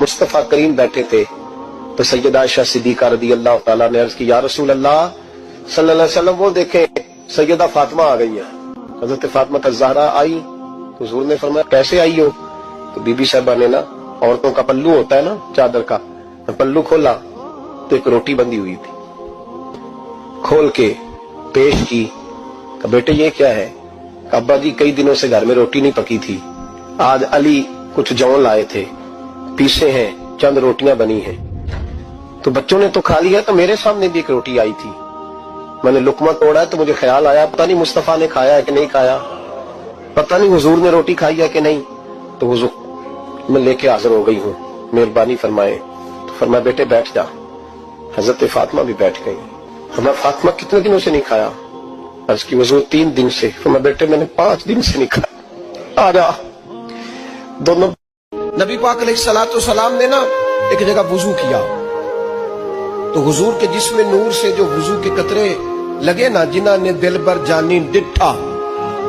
मुस्तफ़ा करीम बैठे थे तो सैयदा आयशा सिद्दीक़ा रज़ी अल्लाह ताला ने अर्ज की, या रसूल अल्लाह सल्लल्लाहु अलैहि वसल्लम, वो देखें सैयदा फातिमा आ गई है। हजरत फातिमा ज़हरा आई तो हुजूर ने फरमाया, कैसे आई हो? तो बीबी साहबा ने ना, औरतों का पल्लू होता है ना चादर का, पल्लू खोला तो एक रोटी बंधी हुई थी, खोल के पेश की। बेटे ये क्या है? अब्बा जी कई दिनों से घर में रोटी नहीं पकी थी, आज अली कुछ जौ लाए थे, पीसे हैं, चंद रोटियां बनी हैं। तो बच्चों ने तो खा लिया, तो मेरे सामने भी एक रोटी आई थी, मैंने लुकमा तोड़ा है तो मुझे ख्याल आया पता नहीं मुस्तफा ने खाया है कि नहीं खाया, पता नहीं हुजूर ने रोटी खाई है कि नहीं, तो हुजूर मैं लेके हाजिर हो गई हूँ, मेहरबानी फरमाए। तो फरमाया बेटे बैठ जा। हजरत फातिमा भी बैठ गई। हमारा फातिमा कितने दिनों से नहीं खाया? अर्ज की हुजूर 3 दिन से। फरमाया बेटे मैंने 5 दिन से नहीं खाया। आ जा। दोनों नबी पाक अलैहिस्सलाम ने ना एक जगह वुजू किया तो हुजूर के जिस्म नूर से जो वुजू के कतरे लगे ना, जिन्हा ने दिल बर जानी डिठा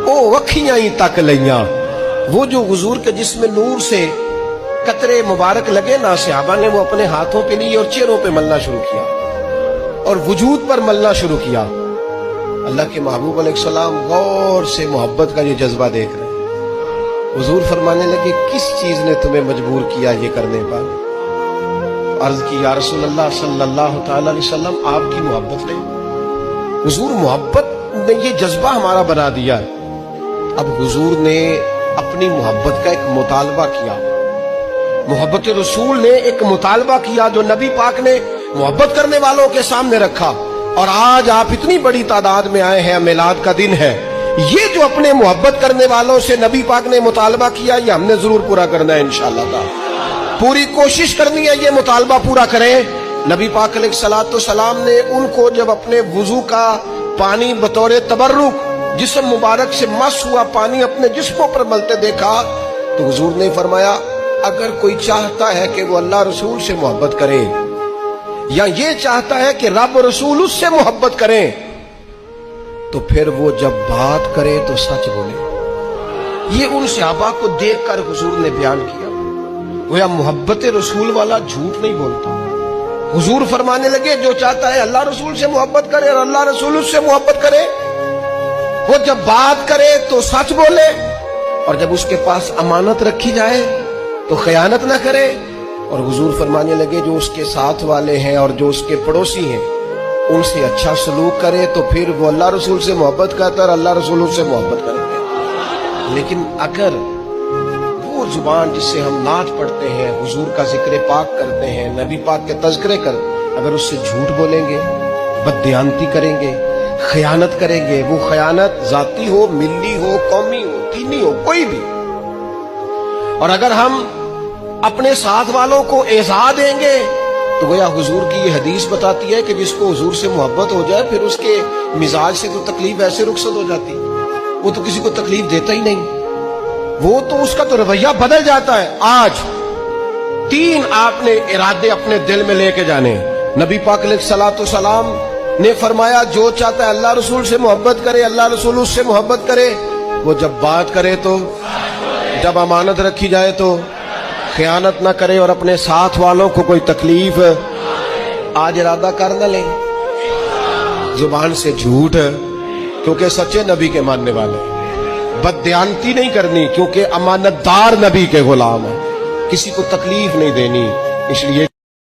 ओ अखियां ही तक लिया। वो जो हुजूर के जिस्म नूर से कतरे मुबारक लगे ना, सहाबा ने वो अपने हाथों पे लिए और चेहरों पे मलना शुरू किया और वजूद पर मलना शुरू किया। अल्लाह के महबूब अलैहिस्सलाम गौर से मोहब्बत का ये जज्बा देख रहे हैं। हुजूर फरमाने लगे, किस चीज ने तुम्हें मजबूर किया ये करने पर? अर्ज की, या रसूल अल्लाह सल्लल्लाहु तआला अलैहि वसल्लम, आपकी मोहब्बत ने। हुजूर मोहब्बत ने ये जज्बा हमारा बना दिया है। अब हुजूर ने अपनी मोहब्बत का एक मुतालबा किया, मोहब्बत रसूल ने एक मुतालबा किया जो नबी पाक ने मोहब्बत करने वालों के सामने रखा। और आज आप इतनी बड़ी तादाद में आए हैं, मिलाद का दिन है, ये जो अपने मोहब्बत करने वालों से नबी पाक ने मुतालबा किया, ये हमने जरूर पूरा करना है इंशाअल्लाह ताला। पूरी कोशिश करनी है ये मुतालबा पूरा करें। नबी पाक अलैहिस्सलाम ने उनको जब अपने वुजू का पानी बतौर तबर्रुक जिस्म मुबारक से मस हुआ पानी अपने जिस्मों पर मलते देखा तो हुजूर ने फरमाया, अगर कोई चाहता है कि वो अल्लाह रसूल से मोहब्बत करे या ये चाहता है कि रब रसूल उससे मोहब्बत करें, तो फिर वो जब बात करे तो सच बोले। ये उन सहाबा को देखकर हुजूर ने बयान किया, गोया मोहब्बत रसूल वाला झूठ नहीं बोलता। हुजूर फरमाने लगे, जो चाहता है अल्लाह रसूल से मोहब्बत करे और अल्लाह रसूल उससे मोहब्बत करे, वो जब बात करे तो सच बोले और जब उसके पास अमानत रखी जाए तो खयानत ना करे। और हुजूर फरमाने लगे, जो उसके साथ वाले हैं और जो उसके पड़ोसी हैं उनसे अच्छा सलूक करे तो फिर वो अल्लाह रसूल से मोहब्बत करता है और अल्लाह रसूल उससे मोहब्बत करते। लेकिन अगर वो जुबान जिससे हम नाच पढ़ते हैं, हुजूर का जिक्र पाक करते हैं, नबी पाक के तज़किरे कर, अगर उससे झूठ बोलेंगे, बददियानती करेंगे, खयानत करेंगे, वो खयानत जाती हो, मिल्ली हो, कौमी हो, दीनी हो, कोई भी। और अगर हम अपने साथ वालों को एज़ा देंगे तो गोया हुजूर की ये हदीस बताती है कि जिसको हुजूर से मोहब्बत हो जाए फिर उसके मिजाज से तो तकलीफ ऐसे रुखसत हो जाती, वो तो किसी को तकलीफ देता ही नहीं, वो तो उसका तो रवैया बदल जाता है। आज 3 आपने इरादे अपने दिल में लेके जाने। नबी पाक अलैहिस्सलाम ने फरमाया, जो चाहता है अल्लाह रसूल से मोहब्बत करे, अल्लाह रसूल उससे मोहब्बत करे, वो जब बात करे तो, जब अमानत रखी जाए तो खयानत ना करे और अपने साथ वालों को कोई तकलीफ। आज इरादा कर न ले जुबान से झूठ, क्योंकि सच्चे नबी के मानने वाले, बददियानती नहीं करनी क्योंकि अमानतदार नबी के गुलाम है, किसी को तकलीफ नहीं देनी, इसलिए